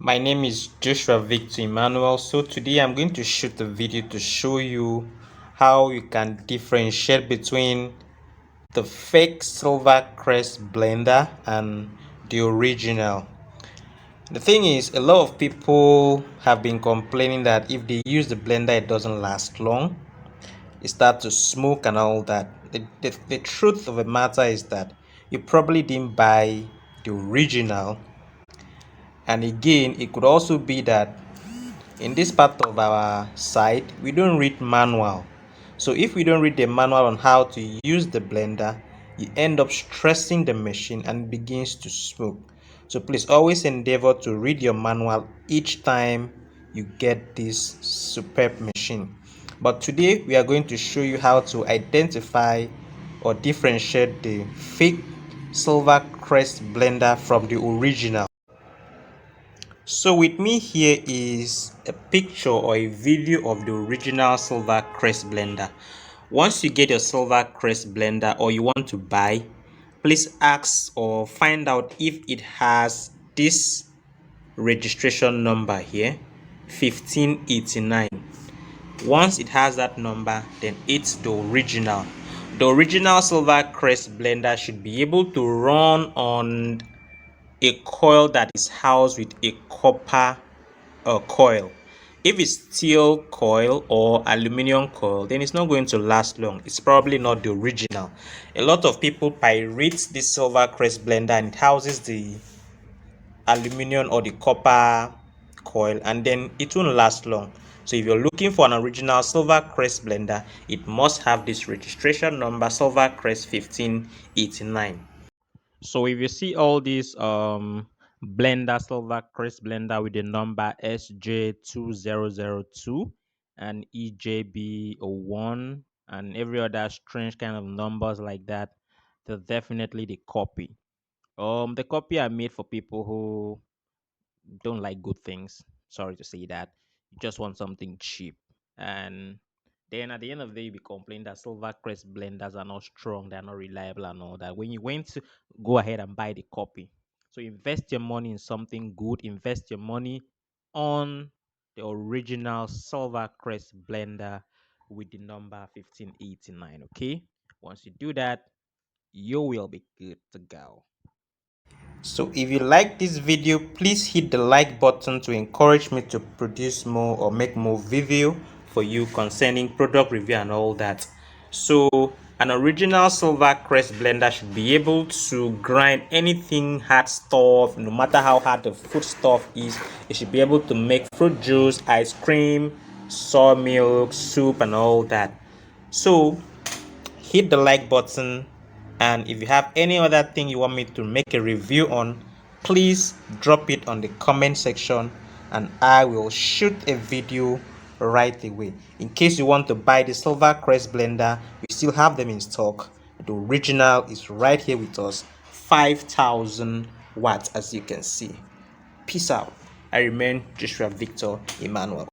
My name is Joshua Victor Emmanuel. So today I'm going to shoot a video to show you how you can differentiate between the fake silver crest blender and the original. The thing is, a lot of people have been complaining that if they use the blender it doesn't last long, it starts to smoke and all that. The truth of the matter is that you probably didn't buy the original, and again it could also be that in this part of our site we don't read manual. So if we don't read the manual on how to use the blender, you end up stressing the machine and it begins to smoke. So please always endeavor to read your manual each time you get this superb machine. But today we are going to show you how to identify or differentiate the fake silver crest blender from the original. So with me here is a picture or a video of the original silver crest blender. Once you get your silver crest blender or you want to buy, please ask or find out if it has this registration number here, 1589. Once it has that number, then it's the original. The original silver crest blender should be able to run on a coil that is housed with a copper coil. If it's steel coil or aluminum coil, then it's not going to last long. It's probably not the original. A lot of people pirate this silver crest blender and it houses the aluminum or the copper coil, and then it won't last long. So if you're looking for an original silver crest blender, it must have this registration number, silver crest 1589. So if you see all these blender, silver crest blender with the number SJ2002 and EJB01 and every other strange kind of numbers like that, they're definitely the copy. The copy are made for people who don't like good things. Sorry to say that. You just want something cheap. And then at the end of the day, you be complaining that silver crest blenders are not strong, they're not reliable, and all that. When you went to go ahead and buy the copy. So invest your money in something good, invest your money on the original silver crest blender with the number 1589. Okay. Once you do that, you will be good to go. So if you like this video, please hit the like button to encourage me to produce more or make more video for you concerning product review and all that. So an original silver crest blender should be able to grind anything hard stuff, no matter how hard the food stuff is. It should be able to make fruit juice, ice cream, soy milk, soup and all that. So hit the like button, and if you have any other thing you want me to make a review on, please drop it on the comment section and I will shoot a video right away. In case you want to buy the silver crest blender, we still have them in stock. The original is right here with us, 5000 watts, as you can see. Peace out. I remain Joshua Victor Emmanuel.